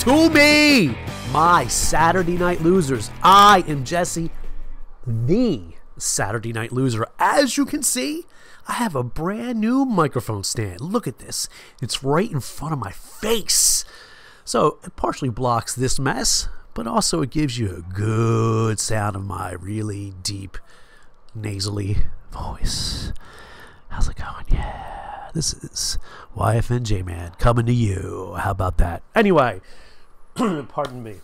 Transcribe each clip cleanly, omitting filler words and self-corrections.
to me, my Saturday Night Losers. I am Jesse, the Saturday Night Loser. As you can see, I have a brand new microphone stand. Look at this. It's right in front of my face. So it partially blocks this mess, but also it gives you a good sound of my really deep, nasally voice. How's it going? Yeah, this is YFNJ Man coming to you. How about that? Anyway, pardon me.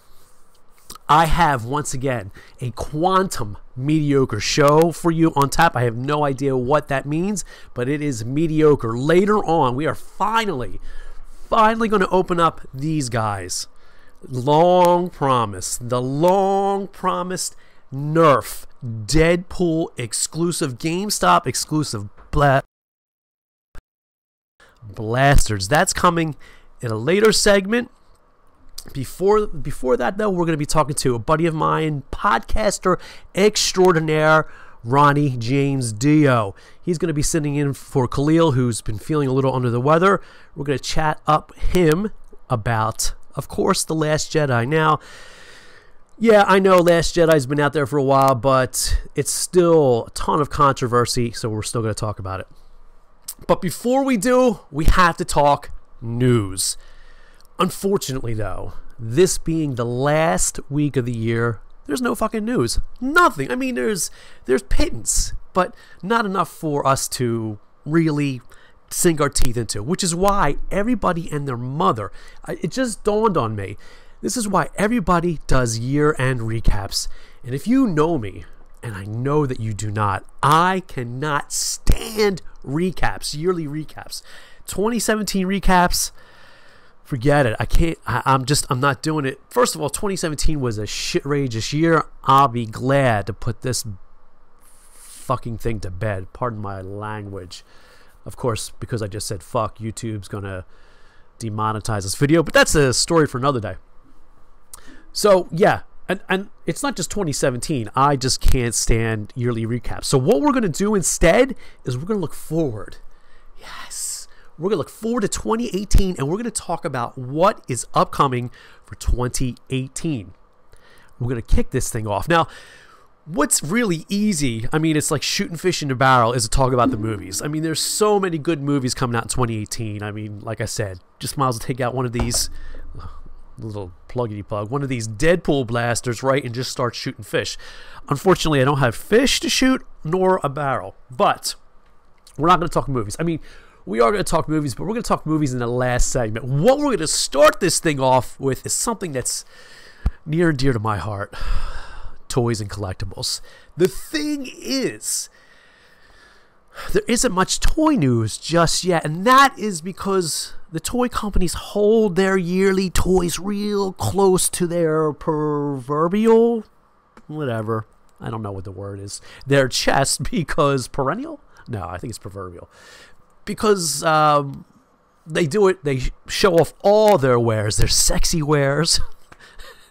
I have, once again, a quantum mediocre show for you on tap. I have no idea what that means, but it is mediocre. Later on, we are finally going to open up these guys. The long promised Nerf Deadpool exclusive, Gamestop exclusive blasters. That's coming in a later segment. Before that, though, we're going to be talking to a buddy of mine, podcaster extraordinaire, Ronnie James Dio. He's going to be sitting in for Khalil, who's been feeling a little under the weather. We're going to chat up him about, of course, The Last Jedi. Now, yeah, I know Last Jedi's been out there for a while, but it's still a ton of controversy, so we're still going to talk about it. But before we do, we have to talk news. Unfortunately, though, this being the last week of the year, there's no fucking news. Nothing. I mean, there's pittance, but not enough for us to really sink our teeth into, which is why everybody and their mother, it just dawned on me, this is why everybody does year-end recaps. And if you know me, and I know that you do not, I cannot stand recaps, yearly recaps. 2017 recaps, forget it. I can't. I'm not doing it. First of all, 2017 was a shit-rageous year. I'll be glad to put this fucking thing to bed. Pardon my language. Of course, because I just said fuck, YouTube's gonna demonetize this video. But that's a story for another day. So yeah, and it's not just 2017. I just can't stand yearly recaps. So what we're gonna do instead is we're gonna look forward. Yes. We're going to look forward to 2018, and we're going to talk about what is upcoming for 2018. We're going to kick this thing off. Now, what's really easy, I mean, it's like shooting fish in a barrel, is to talk about the movies. I mean, there's so many good movies coming out in 2018. I mean, like I said, just might as well take out one of these, little pluggity plug, one of these Deadpool blasters, right, and just start shooting fish. Unfortunately, I don't have fish to shoot, nor a barrel. But we're not going to talk movies. I mean, we are going to talk movies, but we're going to talk movies in the last segment. What we're going to start this thing off with is something that's near and dear to my heart. Toys and collectibles. The thing is, there isn't much toy news just yet, and that is because the toy companies hold their yearly toys real close to their proverbial, whatever, I don't know what the word is, their chest, because perennial? No, I think it's proverbial. Because they do it, they show off all their wares, their sexy wares,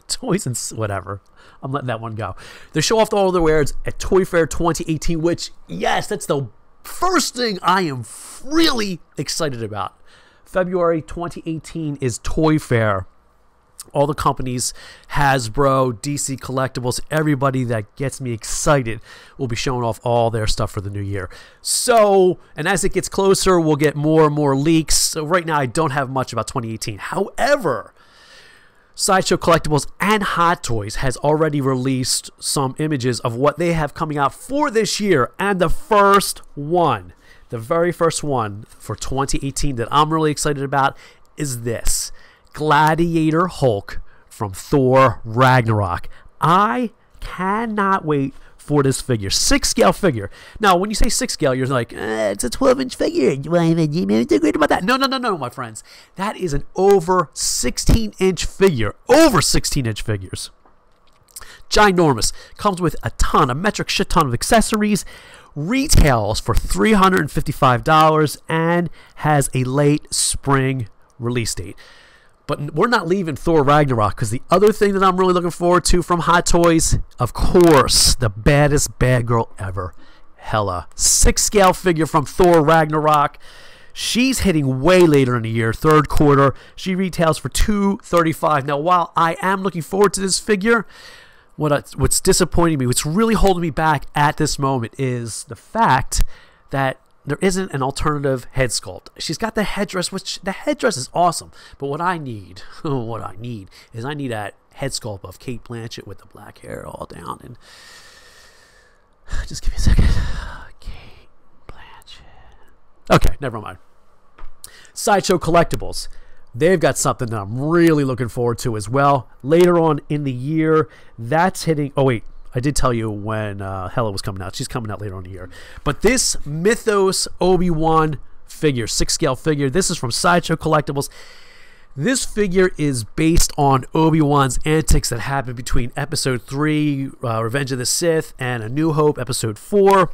toys and whatever. I'm letting that one go. They show off all their wares at Toy Fair 2018, which, yes, that's the first thing I am really excited about. February 2018 is Toy Fair. All the companies, Hasbro, DC Collectibles, everybody that gets me excited will be showing off all their stuff for the new year. So, and as it gets closer, we'll get more and more leaks. So right now, I don't have much about 2018. However, Sideshow Collectibles and Hot Toys has already released some images of what they have coming out for this year. And the first one, the very first one for 2018 that I'm really excited about is this. Gladiator Hulk from Thor Ragnarok. I cannot wait for this figure. 6-scale figure. Now, when you say 6-scale, you're like, it's a 12-inch figure. You great about that. No, my friends. That is an over 16-inch figure. Over 16-inch figures. Ginormous. Comes with a metric shit ton of accessories. Retails for $355 and has a late spring release date. But we're not leaving Thor Ragnarok, because the other thing that I'm really looking forward to from Hot Toys, of course, the baddest bad girl ever, Hela. 6-scale figure from Thor Ragnarok. She's hitting way later in the year, third quarter. She retails for $235. Now, while I am looking forward to this figure, what's disappointing me, what's really holding me back at this moment is the fact that there isn't an alternative head sculpt. She's got the headdress, which the headdress is awesome. But what I need, is I need that head sculpt of Kate Blanchett with the black hair all down. And just give me a second. Kate Blanchett. Okay, never mind. Sideshow Collectibles. They've got something that I'm really looking forward to as well. Later on in the year, that's hitting... Oh, wait. I did tell you when Hela was coming out. She's coming out later on in the year. But this Mythos Obi-Wan figure, 6-scale figure, this is from Sideshow Collectibles. This figure is based on Obi-Wan's antics that happened between Episode 3, Revenge of the Sith, and A New Hope, Episode 4.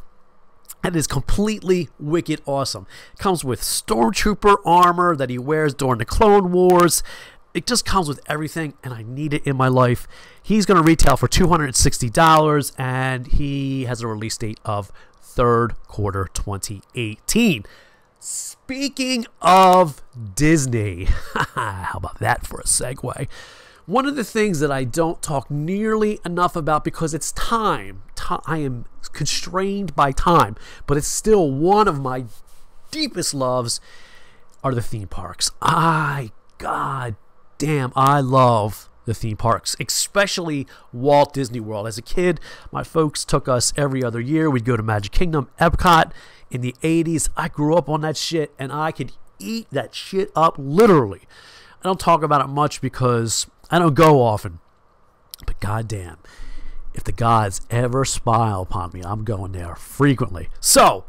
And it is completely wicked awesome. It comes with Stormtrooper armor that he wears during the Clone Wars. It just comes with everything, and I need it in my life. He's going to retail for $260, and he has a release date of third quarter 2018. Speaking of Disney, how about that for a segue? One of the things that I don't talk nearly enough about because it's time. I am constrained by time, but it's still one of my deepest loves are the theme parks. God damn, I love the theme parks, especially Walt Disney World. As a kid, my folks took us every other year. We'd go to Magic Kingdom, Epcot. In the 80s, I grew up on that shit, and I could eat that shit up literally. I don't talk about it much because I don't go often. But goddamn, if the gods ever smile upon me, I'm going there frequently. So,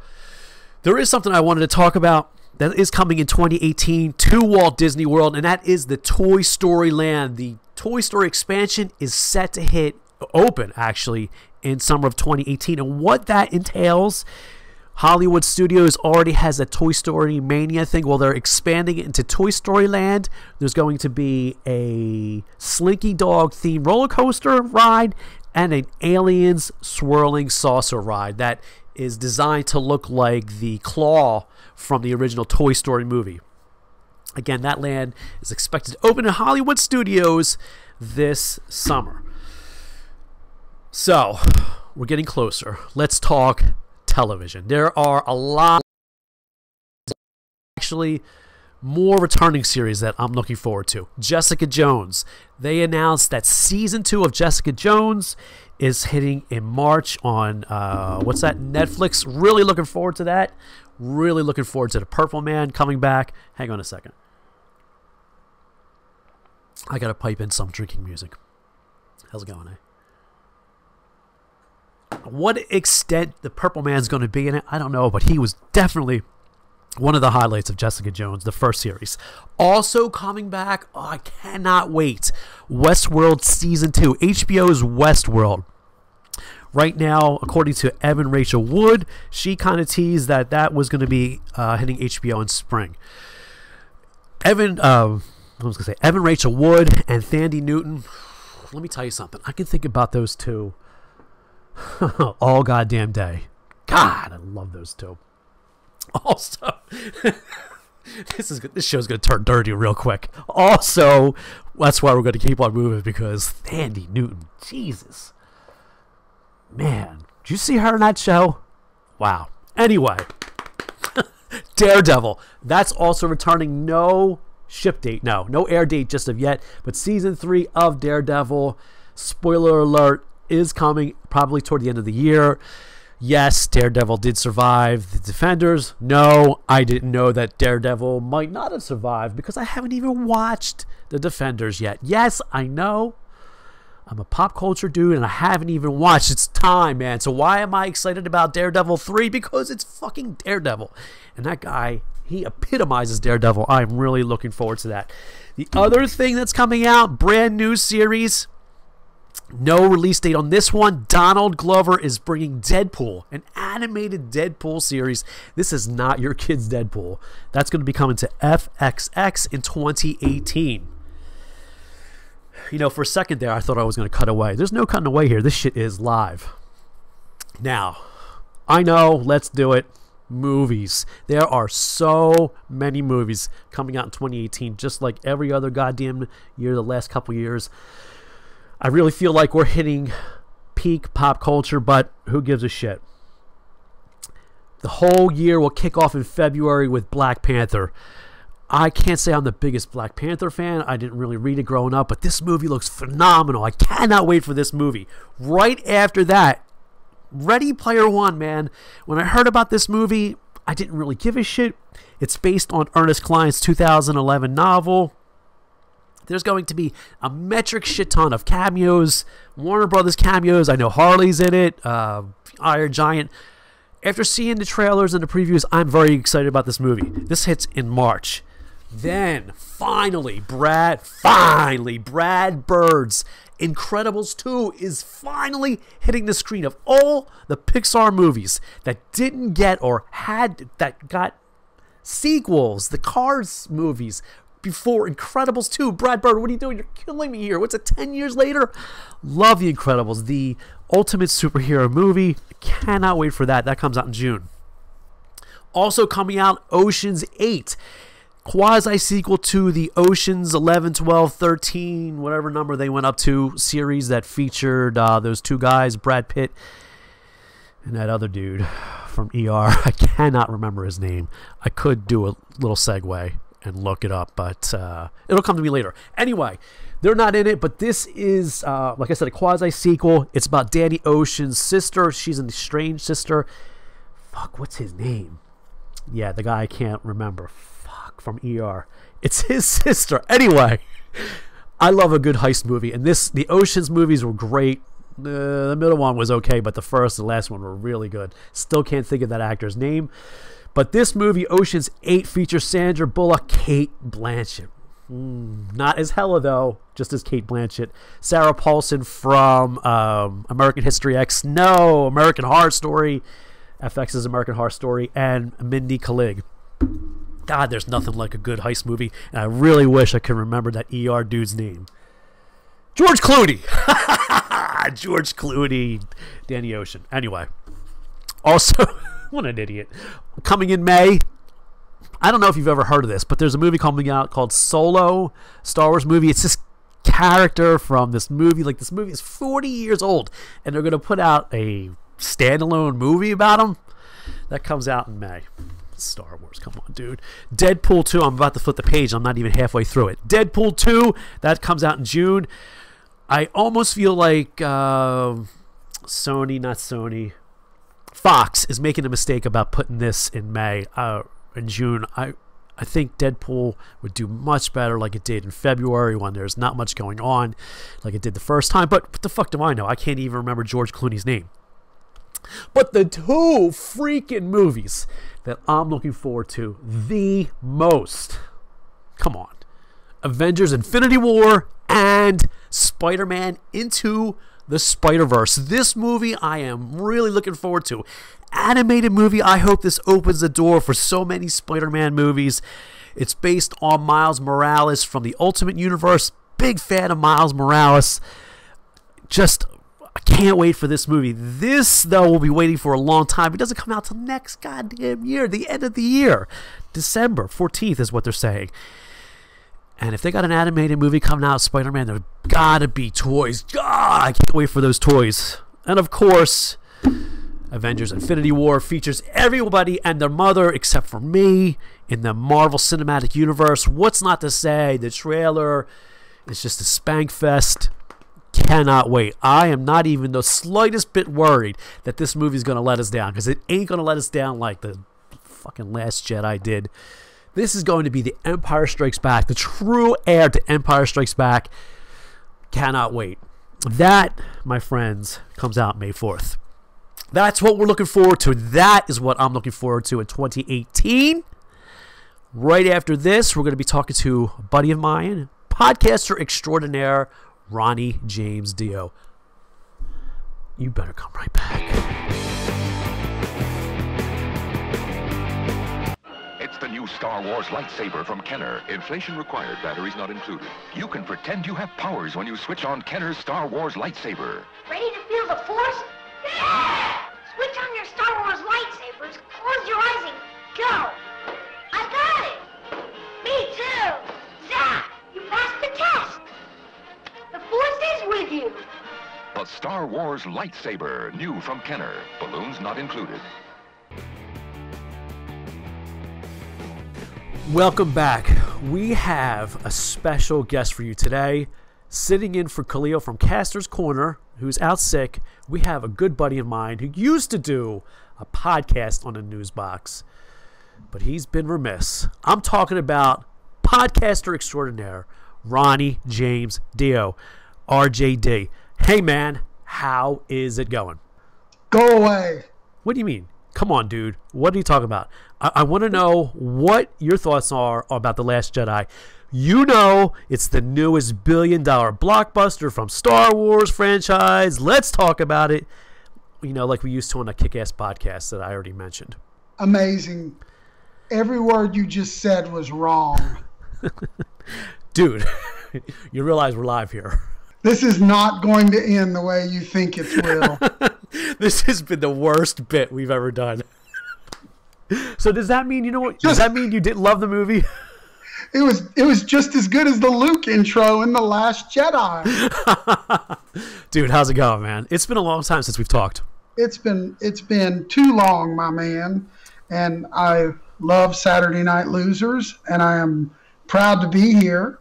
there is something I wanted to talk about that is coming in 2018 to Walt Disney World, and that is the Toy Story Land. The Toy Story expansion is set to open, actually, in summer of 2018. And what that entails, Hollywood Studios already has a Toy Story Mania thing. Well, they're expanding it into Toy Story Land. There's going to be a Slinky Dog themed roller coaster ride and an Aliens swirling saucer ride that is designed to look like the claw from the original Toy Story movie. Again, that land is expected to open in Hollywood Studios this summer. So, we're getting closer. Let's talk television. There are a lot, actually, more returning series that I'm looking forward to. Jessica Jones. They announced that season 2 of Jessica Jones is hitting in March on, what's that, Netflix. Really looking forward to that. Really looking forward to the Purple Man coming back. Hang on a second. I gotta pipe in some drinking music. How's it going, What extent the Purple Man's going to be in it, I don't know, but he was definitely one of the highlights of Jessica Jones, the first series. Also coming back, I cannot wait, WestWorld Season 2, HBO's WestWorld. Right now, according to Evan Rachel Wood, she kind of teased that was going to be hitting HBO in spring. Evan Rachel Wood and Thandie Newton, let me tell you something. I can think about those two all goddamn day. God, I love those two. Also, this show's going to turn dirty real quick. Also, that's why we're going to keep on moving, because Thandie Newton, Jesus. Man, did you see her in that show? Wow. Anyway, Daredevil. That's also returning. No ship date. No air date just of yet. But season 3 of Daredevil, spoiler alert, is coming probably toward the end of the year. Yes, Daredevil did survive the Defenders. No, I didn't know that Daredevil might not have survived because I haven't even watched the Defenders yet. Yes, I know. I'm a pop culture dude and I haven't even watched. It's time, man. So why am I excited about Daredevil 3? Because it's fucking Daredevil. And that guy, he epitomizes Daredevil. I'm really looking forward to that. The other thing that's coming out, brand new series. No release date on this one. Donald Glover is bringing Deadpool, an animated Deadpool series. This is not your kid's Deadpool. That's going to be coming to FXX in 2018. You know, for a second there, I thought I was going to cut away. There's no cutting away here. This shit is live. Now, I know, let's do it. movies. There are so many movies coming out in 2018, just like every other goddamn year the last couple years. I really feel like we're hitting peak pop culture, but who gives a shit? The whole year will kick off in February with Black Panther. I can't say I'm the biggest Black Panther fan. I didn't really read it growing up, but this movie looks phenomenal. I cannot wait for this movie. Right after that, Ready Player One, man. When I heard about this movie, I didn't really give a shit. It's based on Ernest Cline's 2011 novel. There's going to be a metric shit ton of cameos, Warner Brothers cameos. I know Harley's in it, Iron Giant. After seeing the trailers and the previews, I'm very excited about this movie. This hits in March. Then, finally, Brad Bird's Incredibles 2 is finally hitting the screen. Of all the Pixar movies that didn't get or that got sequels, the Cars movies before Incredibles 2. Brad Bird, what are you doing? You're killing me here. What's it, 10 years later? Love The Incredibles, the ultimate superhero movie. Cannot wait for that. That comes out in June. Also coming out, Ocean's 8. Quasi-sequel to the Ocean's 11, 12, 13, whatever number they went up to, series that featured those two guys, Brad Pitt and that other dude from ER. I cannot remember his name. I could do a little segue and look it up, but it'll come to me later. Anyway, they're not in it, but this is, like I said, a quasi-sequel. It's about Danny Ocean's sister. She's an estranged sister. Fuck, what's his name? Yeah, the guy I can't remember. Fuck, from ER. It's his sister. Anyway, I love a good heist movie, and the Ocean's movies were great. The middle one was okay, but the first and last one were really good. Still can't think of that actor's name. But this movie, Ocean's 8, features Sandra Bullock, Kate Blanchett. Not as Hela, though, just as Kate Blanchett. Sarah Paulson from American History X. No, American Horror Story. FX's American Horror Story. And Mindy Kaling. God, there's nothing like a good heist movie. And I really wish I could remember that ER dude's name. George Clooney. George Clooney. Danny Ocean. Anyway. Also... What an idiot. Coming in May, I don't know if you've ever heard of this, but there's a movie coming out called Solo, Star Wars movie. It's this character from this movie. Like, this movie is 40 years old, and they're going to put out a standalone movie about him. That comes out in May. Star Wars, come on, dude. Deadpool 2, I'm about to flip the page. I'm not even halfway through it. Deadpool 2, that comes out in June. I almost feel like Fox is making a mistake about putting this in May, in June. I think Deadpool would do much better like it did in February when there's not much going on like it did the first time. But what the fuck do I know? I can't even remember George Clooney's name. But the two freaking movies that I'm looking forward to the most, come on, Avengers Infinity War and Spider-Man Into the Spiderverse. This movie I am really looking forward to. Animated movie. I hope this opens the door for so many Spider-Man movies. It's based on Miles Morales from the Ultimate Universe. Big fan of Miles Morales. Just, I can't wait for this movie. This, though, we'll be waiting for a long time. It doesn't come out till next goddamn year, the end of the year. December 14th is what they're saying. And if they got an animated movie coming out, Spider-Man, there gotta be toys. God, I can't wait for those toys. And of course, Avengers Infinity War features everybody and their mother except for me in the Marvel Cinematic Universe. What's not to say? The trailer is just a spank fest. Cannot wait. I am not even the slightest bit worried that this movie's gonna let us down, because it ain't gonna let us down like the fucking Last Jedi did. This is going to be the Empire Strikes Back, the true heir to Empire Strikes Back. Cannot wait. That, my friends, comes out May 4th. That's what we're looking forward to. That is what I'm looking forward to in 2018. Right after this, we're going to be talking to a buddy of mine, podcaster extraordinaire, Ronnie James Dio. You better come right back. The new Star Wars lightsaber from Kenner. Inflation required, batteries not included. You can pretend you have powers when you switch on Kenner's Star Wars lightsaber. Ready to feel the Force? Yeah! Switch on your Star Wars lightsabers, close your eyes, and Star Wars lightsaber, new from Kenner. Balloons not included. Welcome back. We have a special guest for you today. Sitting in for Khalil from Caster's Corner, who's out sick. We have a good buddy of mine who used to do a podcast on the Newsbox, but he's been remiss. I'm talking about podcaster extraordinaire, Ronnie James Dio, RJD. Hey man, how is it going? Go away. What do you mean? Come on, dude. What are you talking about? I want to know what your thoughts are about The Last Jedi. You know it's the newest billion-dollar blockbuster from Star Wars franchise. Let's talk about it. You know, like we used to on a Kick-Ass podcast that I already mentioned. Amazing. Every word you just said was wrong. Dude, you realize we're live here. This is not going to end the way you think it will. This has been the worst bit we've ever done. So does that mean, you know what? Does that mean you didn't love the movie? It was just as good as the Luke intro in The Last Jedi. Dude, how's it going, man? It's been a long time since we've talked. It's been too long, my man. And I love Saturday Night Losers, and I am proud to be here.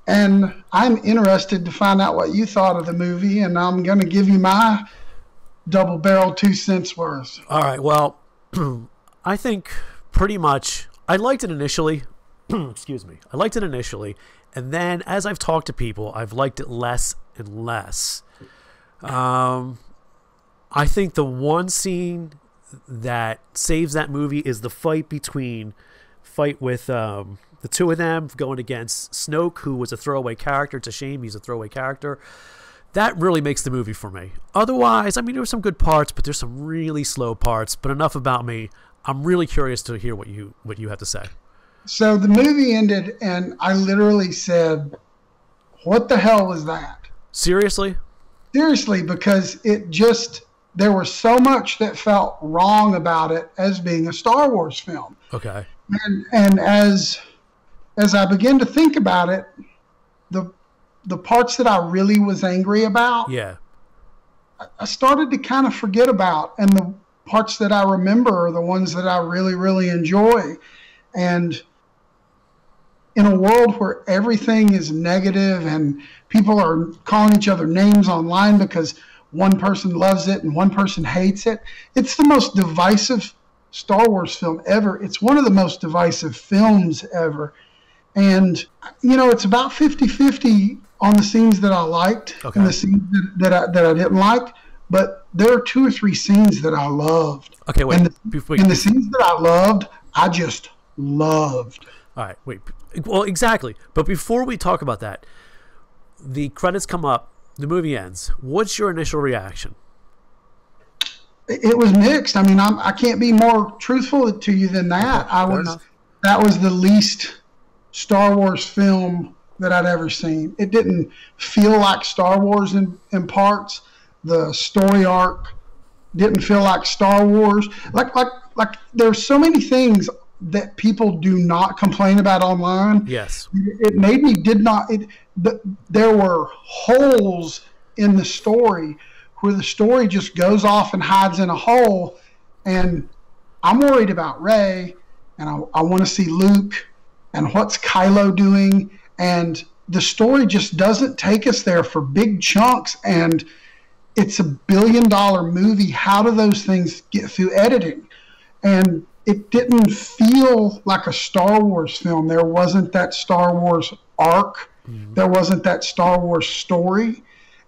And I'm interested to find out what you thought of the movie, and I'm going to give you my double-barrel 2 cents worth. All right, well, I think pretty much I liked it initially. Excuse me. I liked it initially, and then as I've talked to people, I've liked it less and less. I think the one scene that saves that movie is the fight with the two of them going against Snoke, who was a throwaway character. It's a shame he's a throwaway character. That really makes the movie for me. Otherwise, I mean, there were some good parts, but there's some really slow parts. But enough about me. I'm really curious to hear what you have to say. So the movie ended, and I literally said, what the hell was that? Seriously? Seriously, because there was so much that felt wrong about it as being a Star Wars film. Okay. And as I began to think about it, the parts that I really was angry about, yeah, I started to kind of forget about, and the parts that I remember are the ones that I really, really enjoy. And in a world where everything is negative and people are calling each other names online because one person loves it and one person hates it, it's the most divisive Star Wars film ever. It's one of the most divisive films ever. And, you know, it's about 50-50 on the scenes that I liked and the scenes that I didn't like. But there are 2 or 3 scenes that I loved. Okay, wait. And the scenes that I loved, I just loved. All right, wait. Well, exactly. But before we talk about that, the credits come up, the movie ends. What's your initial reaction? It was mixed. I mean, I can't be more truthful to you than that. That was the least Star Wars film that I'd ever seen. It didn't feel like Star Wars in parts. The story arc didn't feel like Star Wars. Like there's so many things that people do not complain about online. Yes. It made me there were holes in the story where the story just goes off and hides in a hole. And I'm worried about Rey, and I want to see Luke, and what's Kylo doing. And the story just doesn't take us there for big chunks. And it's $1 billion movie. How do those things get through editing? And it didn't feel like a Star Wars film. There wasn't that Star Wars arc. Mm-hmm. There wasn't that Star Wars story.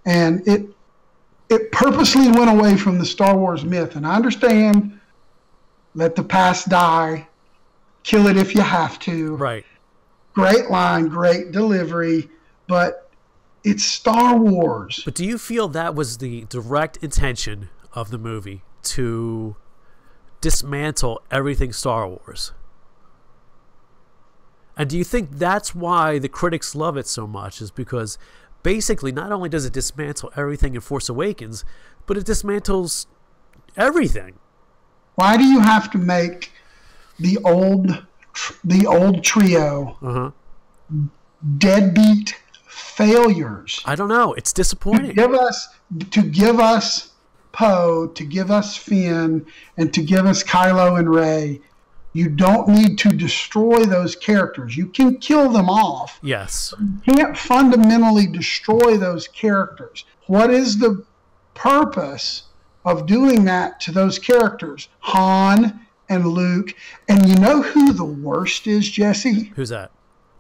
And it purposely went away from the Star Wars myth. And I understand, let the past die, kill it if you have to. Right. Great line, great delivery, but it's Star Wars. But do you feel that was the direct intention of the movie, to dismantle everything Star Wars? And do you think that's why the critics love it so much, is because basically not only does it dismantle everything in Force Awakens, but it dismantles everything? Why do you have to make the old trio deadbeat failures. I don't know. It's disappointing. To give us Poe, to give us Finn, and to give us Kylo and Rey. You don't need to destroy those characters. You can kill them off. Yes. You can't fundamentally destroy those characters. What is the purpose of doing that to those characters? Han and Luke. And you know who the worst is, Jesse? Who's that?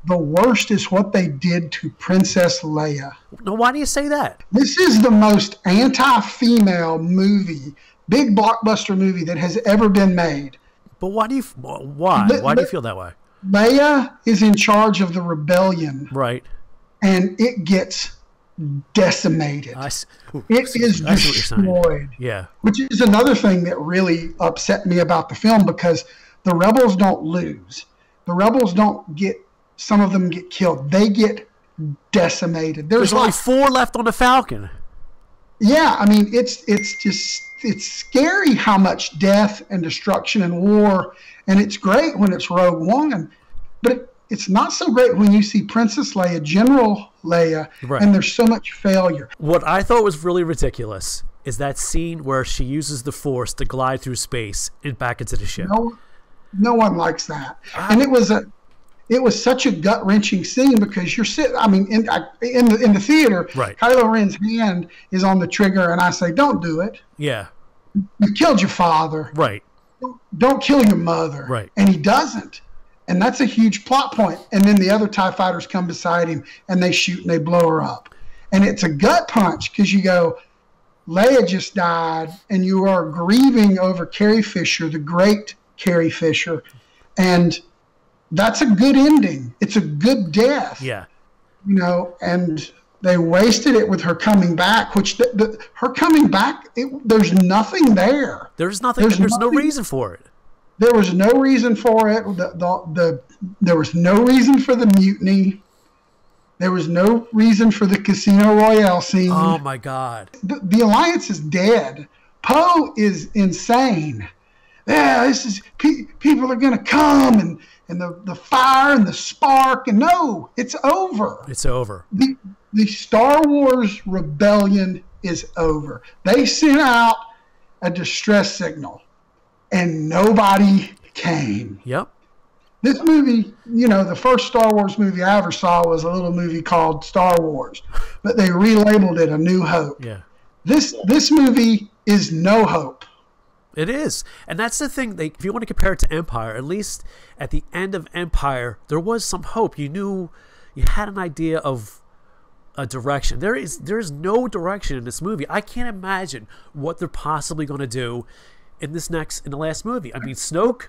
The worst is what they did to Princess Leia. No, why do you say that? This is the most anti-female movie, big blockbuster movie that has ever been made. But why do you feel that way? Leia is in charge of the rebellion. Right. And it gets decimated. It is destroyed. Yeah. Which is another thing that really upset me about the film, because the rebels don't lose. The rebels don't get, some of them get killed. They get decimated. There's only 4 left on the Falcon. Yeah, I mean, it's scary how much death and destruction and war, and it's great when it's Rogue One, but it's not so great when you see Princess Leia, General Leia, right, and there's so much failure. What I thought was really ridiculous is that scene where she uses the Force to glide through space and back into the ship. No one likes that, and it was such a gut-wrenching scene, because you're sitting, I mean, in the theater, right, Kylo Ren's hand is on the trigger, and I say, don't do it. Yeah. You killed your father. Right. Don't kill your mother. Right. And he doesn't. And that's a huge plot point. And then the other TIE fighters come beside him, and they shoot and they blow her up. And it's a gut punch, because you go, Leia just died, and you are grieving over Carrie Fisher, the great Carrie Fisher. And that's a good ending. It's a good death. Yeah. You know, and they wasted it with her coming back, which her coming back, there's nothing there. There's nothing. There's no reason for it. There was no reason for it. There was no reason for the mutiny. There was no reason for the Casino Royale scene. Oh, my God. The Alliance is dead. Poe is insane. Yeah, this is people are going to come, and the fire and the spark. And no, it's over. It's over. The Star Wars rebellion is over. They sent out a distress signal, and nobody came. Yep. This movie, you know, the first Star Wars movie I ever saw was a little movie called Star Wars, but they relabeled it A New Hope. Yeah. This movie is no hope. It is. And that's the thing. If you want to compare it to Empire, at least at the end of Empire, there was some hope. You knew, you had an idea of a direction. There is no direction in this movie. I can't imagine what they're possibly going to do in the last movie. I mean, Snoke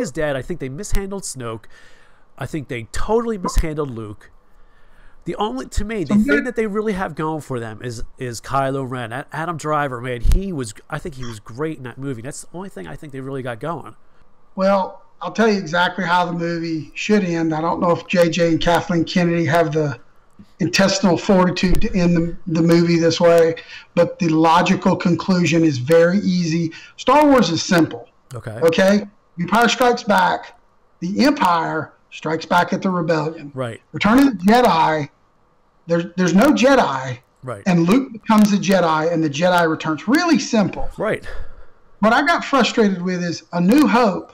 is dead. I think they mishandled Snoke. I think they totally mishandled Luke. The thing that they really have going for them is Kylo Ren. Adam Driver, man, I think he was great in that movie. That's the only thing I think they really got going. Well, I'll tell you exactly how the movie should end. I don't know if JJ and Kathleen Kennedy have the intestinal fortitude to end the movie this way, but the logical conclusion is very easy. Star Wars is simple. Okay? Empire Strikes Back. The Empire strikes back at the rebellion. Right. Return of the Jedi. There's no Jedi. Right. And Luke becomes a Jedi, and the Jedi returns. Really simple. Right. What I got frustrated with is A New Hope.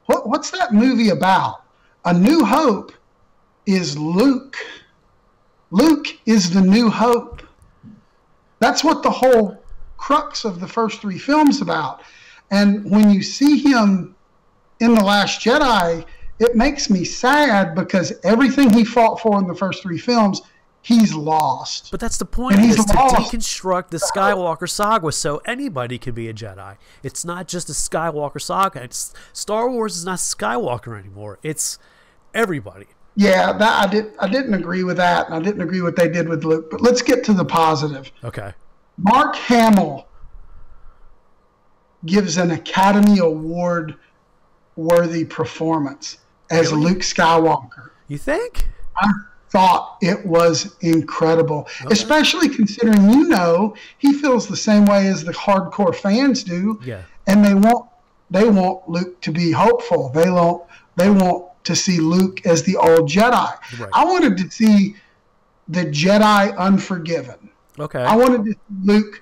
What's that movie about? A New Hope is Luke. Luke is the New Hope. That's what the whole crux of the first 3 films about. And when you see him in The Last Jedi, it makes me sad, because everything he fought for in the first 3 films, he's lost. But that's the point, is to deconstruct the Skywalker saga so anybody can be a Jedi. It's not just a Skywalker saga. Star Wars is not Skywalker anymore. It's everybody. Yeah, I didn't agree with that, and I didn't agree what they did with Luke. But let's get to the positive. Okay. Mark Hamill gives an Academy Award worthy performance as Luke Skywalker. You think? I thought it was incredible, especially considering, he feels the same way as the hardcore fans do. Yeah. And they want Luke to be hopeful. They want to see Luke as the old Jedi. Right. I wanted to see the Jedi Unforgiven. Okay. I wanted to see Luke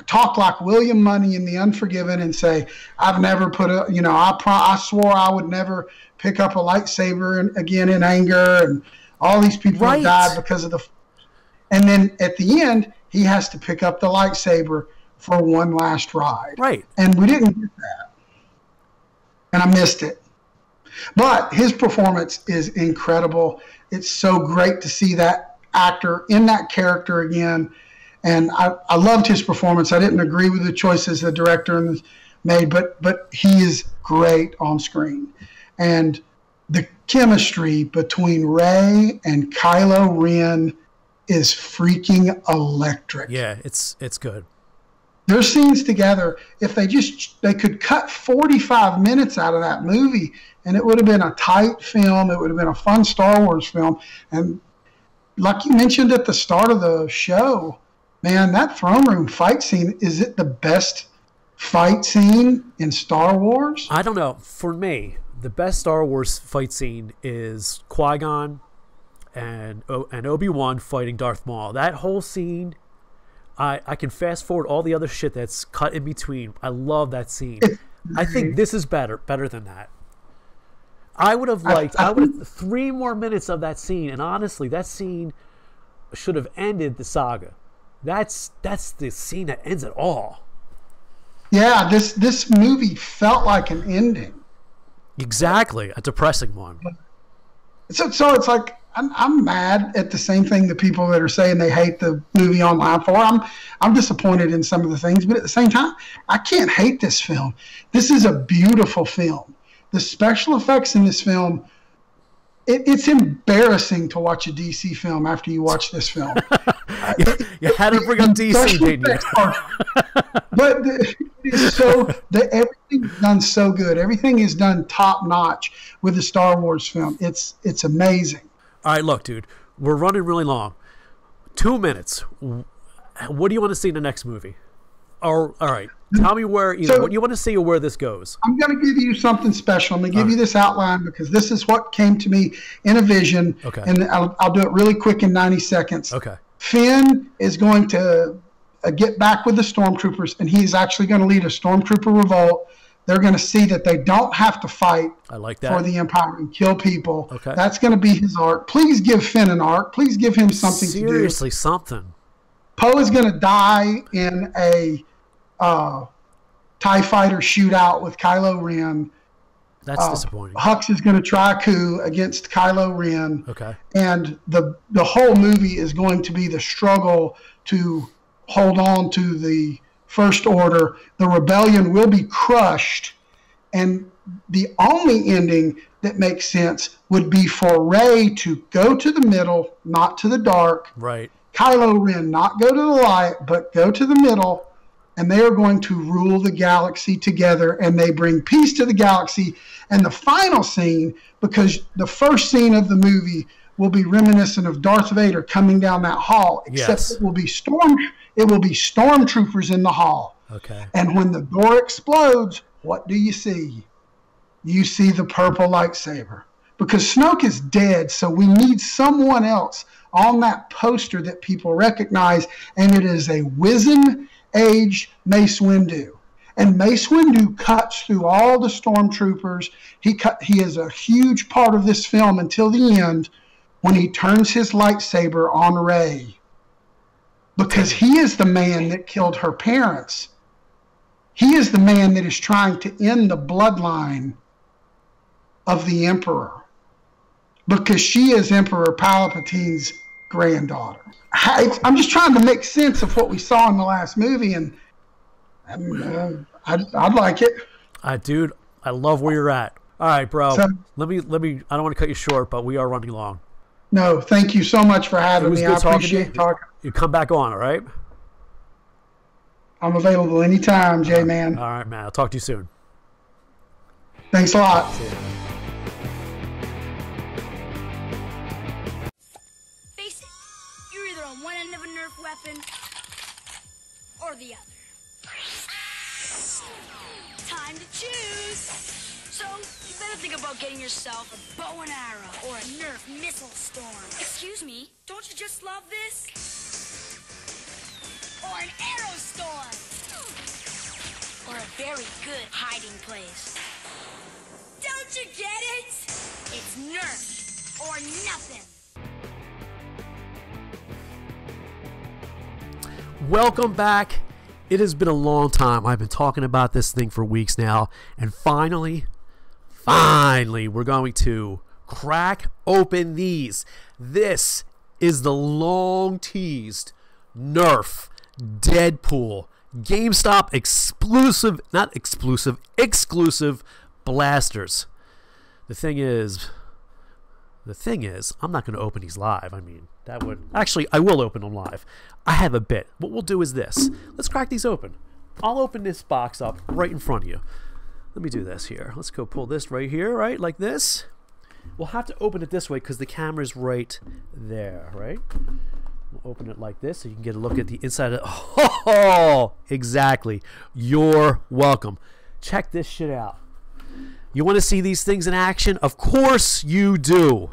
talk like William Money in The Unforgiven and say, I've never put a, I swore I would never pick up a lightsaber again in anger, and all these people have died because of the... And then at the end, he has to pick up the lightsaber for one last ride. Right. And we didn't get that. And I missed it. But his performance is incredible. It's so great to see that actor in that character again. And I loved his performance. I didn't agree with the choices the director made, but he is great on screen. And the chemistry between Rey and Kylo Ren is freaking electric. Yeah, it's good. Their scenes together, if they could cut 45 minutes out of that movie, and it would have been a tight film. It would have been a fun Star Wars film. And like you mentioned at the start of the show, man, that throne room fight scene, is it the best fight scene in Star Wars? I don't know. For me, the best Star Wars fight scene is Qui-Gon and Obi-Wan fighting Darth Maul. That whole scene, I can fast forward all the other shit that's cut in between. I love that scene. I think this is better than that. I would have liked 3 more minutes of that scene, and honestly, that scene should have ended the saga. That's the scene that ends it all. Yeah, this movie felt like an ending. Exactly, a depressing one. So it's like I'm mad at the same thing the people that are saying they hate the movie online for. I'm disappointed in some of the things, but at the same time, I can't hate this film. This is a beautiful film. The special effects in this film, it's embarrassing to watch a DC film after you watch this film. You had to bring up DC, didn't you? But everything's done so good. Everything is done top notch with the Star Wars film. It's amazing. All right, look, dude, we're running really long. 2 minutes. What do you want to see in the next movie? All right, tell me where what you want to see or where this goes. I'm going to give you something special. I'm going to give you this outline because this is what came to me in a vision. Okay. And I'll do it really quick in 90 seconds. Okay. Finn is going to get back with the stormtroopers, and he's actually going to lead a stormtrooper revolt. They're going to see that they don't have to fight for the Empire and kill people. Okay. That's going to be his arc. Please give Finn an arc. Please give him something to do. Seriously, something. Poe is going to die in a TIE fighter shootout with Kylo Ren. That's disappointing. Hux is going to try a coup against Kylo Ren. Okay. And the whole movie is going to be the struggle to hold on to the First Order. The rebellion will be crushed, and the only ending that makes sense would be for Rey to go to the middle, not to the dark. Right. Kylo Ren not go to the light, but go to the middle, and they are going to rule the galaxy together, and they bring peace to the galaxy. And the final scene, because the first scene of the movie will be reminiscent of Darth Vader coming down that hall, except it will be stormtroopers in the hall. Okay. And when the door explodes, what do you see? You see the purple lightsaber. Because Snoke is dead, so we need someone else on that poster that people recognize, and it is a wizened-aged Mace Windu. And Mace Windu cuts through all the stormtroopers. He is a huge part of this film until the end, when he turns his lightsaber on Rey, because he is the man that killed her parents. He is the man that is trying to end the bloodline of the Emperor, because she is Emperor Palpatine's granddaughter. I'm just trying to make sense of what we saw in the last movie, and I'd like it. Dude, I love where you're at. All right, bro. So, let me. I don't want to cut you short, but we are running long. No, thank you so much for having me. I appreciate talking. You come back on, all right? I'm available anytime, J-Man. All right, man. I'll talk to you soon. Thanks a lot. See you. Face it, you're either on one end of a Nerf weapon or the other. Time to choose. So, you better think about getting yourself a bow and arrow or a Nerf missile storm. Excuse me, don't you just love this? Or an arrow storm. Or a very good hiding place. Don't you get it? It's Nerf or nothing. Welcome back. It has been a long time. I've been talking about this thing for weeks now, and finally, we're going to crack open these. This is the long teased Nerf Deadpool Gamestop exclusive blasters. The thing is, I'm not going to open these live. I mean, that would... Actually, I will open them live. I have a bit. What we'll do is this. Let's crack these open. I'll open this box up right in front of you. Let me do this here. Let's go pull this right here, right? Like this. We'll have to open it this way because the camera's right there, right? We'll open it like this so you can get a look at the inside of it. Oh, exactly. You're welcome. Check this shit out. You want to see these things in action? Of course you do.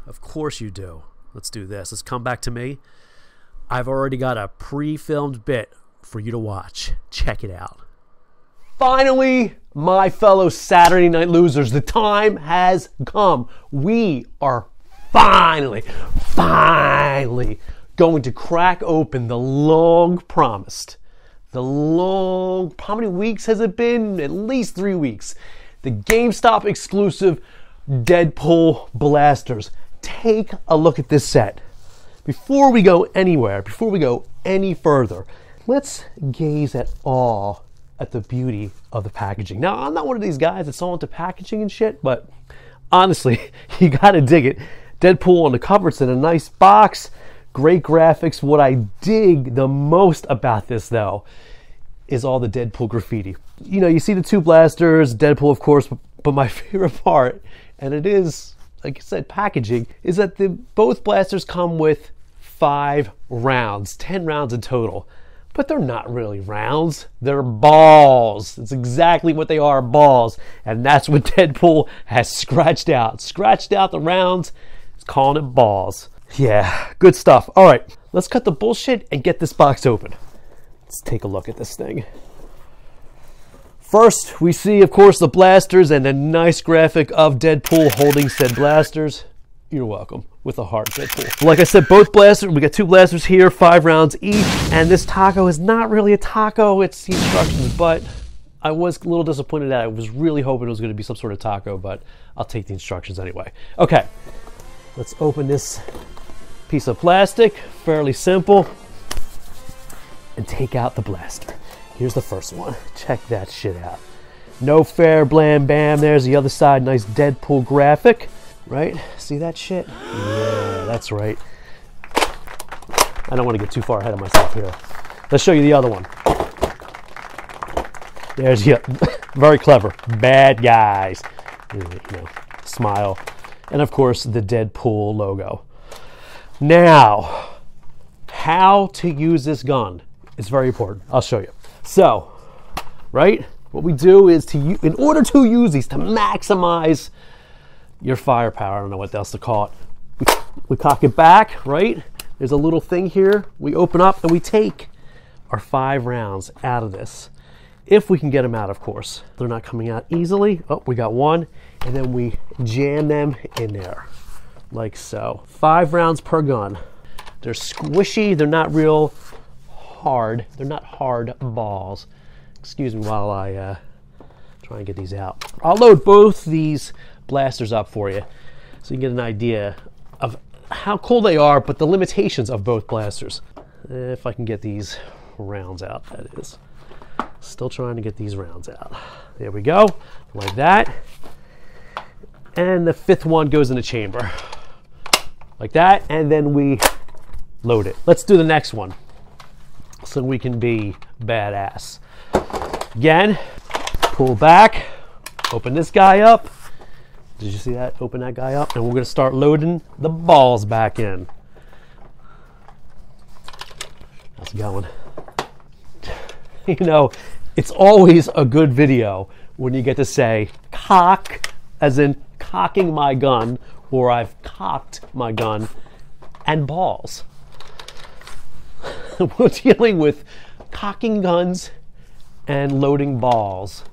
Of course you do. Let's do this. Let's come back to me. I've already got a pre-filmed bit for you to watch. Check it out. Finally, my fellow Saturday Night Losers, the time has come. We are finally going to crack open the long-promised, how many weeks has it been? At least 3 weeks. The GameStop exclusive Deadpool blasters. Take a look at this set. Before we go anywhere, before we go any further, let's gaze at the beauty of the packaging. Now, I'm not one of these guys that's all into packaging and shit, but honestly, you gotta dig it. Deadpool on the cover, it's in a nice box, great graphics. What I dig the most about this, though, is all the Deadpool graffiti. You know, you see the two blasters, Deadpool, of course, but my favorite part, and it is, like I said, packaging, is that both blasters come with 5 rounds, 10 rounds in total. But they're not really rounds, they're balls. It's exactly what they are, balls. And that's what Deadpool has scratched out. Scratched out the rounds, it's calling it balls. Yeah, good stuff. All right, let's cut the bullshit and get this box open. Let's take a look at this thing. First, we see, of course, the blasters and a nice graphic of Deadpool holding said blasters. You're welcome. With a heart, Deadpool. Like I said, both blasters, we got 2 blasters here, 5 rounds each, and this taco is not really a taco, it's the instructions, but I was a little disappointed that I was really hoping it was going to be some sort of taco, but I'll take the instructions anyway. Okay, let's open this piece of plastic, fairly simple, and take out the blaster. Here's the first one. Check that shit out. No fair, blam, bam. There's the other side. Nice Deadpool graphic. Right? See that shit? Yeah, that's right. I don't want to get too far ahead of myself here. Let's show you the other one. There's, yeah, very clever. Bad guys. You know, smile. And of course, the Deadpool logo. Now, how to use this gun. It's very important. I'll show you. So, right? What we do is, in order to use these, to maximize your firepower, I don't know what else to call it. We cock it back, right? There's a little thing here. We open up and we take our 5 rounds out of this. If we can get them out, of course. They're not coming out easily. Oh, we got one. And then we jam them in there, like so. 5 rounds per gun. They're squishy. They're not real hard. They're not hard balls. Excuse me while I try and get these out. I'll load both these blasters up for you so you can get an idea of how cool they are, but the limitations of both blasters. If I can get these rounds out, that is. Still trying to get these rounds out. There we go, like that. And the 5th one goes in the chamber. Like that, and then we load it. Let's do the next one so we can be badass. Again, pull back, open this guy up. Did you see that? Open that guy up, and we're going to start loading the balls back in. How's it going? You know, it's always a good video when you get to say cock, as in cocking my gun, or I've cocked my gun, and balls. We're dealing with cocking guns and loading balls.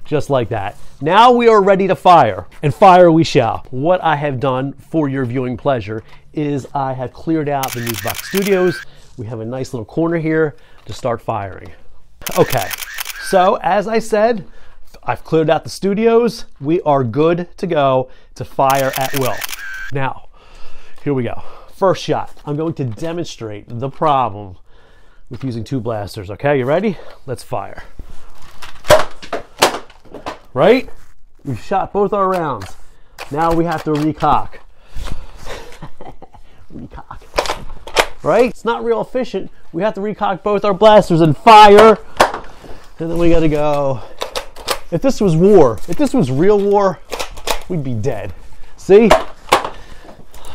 Just like that. Now we are ready to fire, and fire we shall. What I have done for your viewing pleasure is I have cleared out the Newsbox studios. We have a nice little corner here to start firing. Okay, so as I said, I've cleared out the studios. We are good to go to fire at will. Now, here we go. First shot. I'm going to demonstrate the problem with using two blasters. Okay, you ready? Let's fire. Right? We've shot both our rounds. Now we have to recock. Recock. Right? It's not real efficient. We have to recock both our blasters and fire. And then we gotta go. If this was war, if this was real war, we'd be dead. See?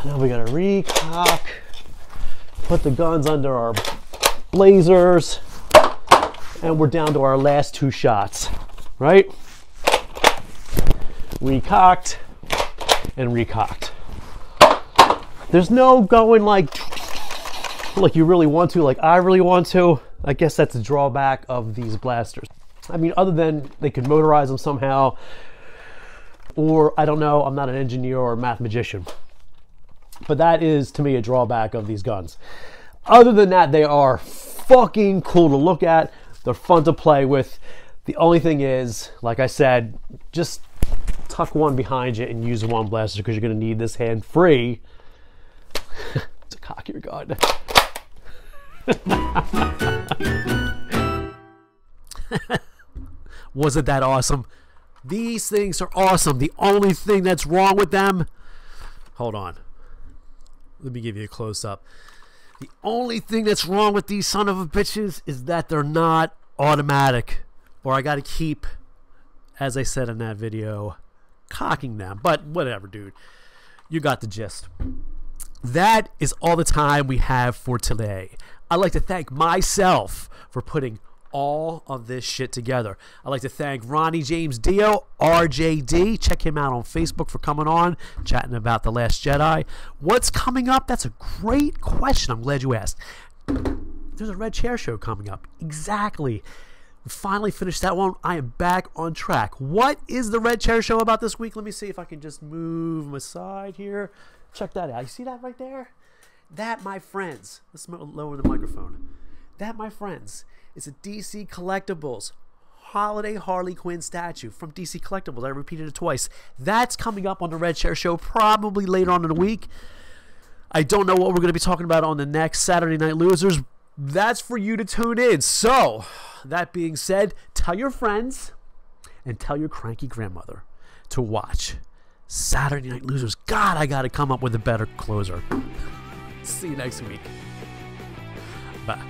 Now we gotta recock. Put the guns under our blazers. And we're down to our last two shots. Right? Recocked and recocked. There's no going like you really want to, like I really want to. I guess that's the drawback of these blasters. I mean, other than they could motorize them somehow, or I don't know, I'm not an engineer or a mathematician. But that is, to me, a drawback of these guns. Other than that, they are fucking cool to look at. They're fun to play with. The only thing is, like I said, just tuck one behind you and use one blaster because you're going to need this hand free to cock your gun. Wasn't that awesome? These things are awesome. The only thing that's wrong with them... Hold on. Let me give you a close-up. The only thing that's wrong with these son of a bitches is that they're not automatic. Or I got to keep, as I said in that video, cocking them. But whatever, dude. You got the gist. That is all the time we have for today. I'd like to thank myself for putting all of this shit together. I'd like to thank Ronnie James Dio, RJD. Check him out on Facebook for coming on, chatting about The Last Jedi. What's coming up? That's a great question. I'm glad you asked. There's a Red Chair show coming up. Exactly. We finally finished that one. I am back on track. What is the Red Chair show about this week? Let me see if I can just move my side here. Check that out. You see that right there? That, my friends. Let's lower the microphone. That, my friends, is a DC Collectibles Holiday Harley Quinn statue from DC Collectibles. I repeated it twice. That's coming up on the Red Chair show probably later on in the week. I don't know what we're going to be talking about on the next Saturday Night Losers. That's for you to tune in. So, that being said, tell your friends and tell your cranky grandmother to watch Saturday Night Losers. God, I got to come up with a better closer. See you next week. Bye.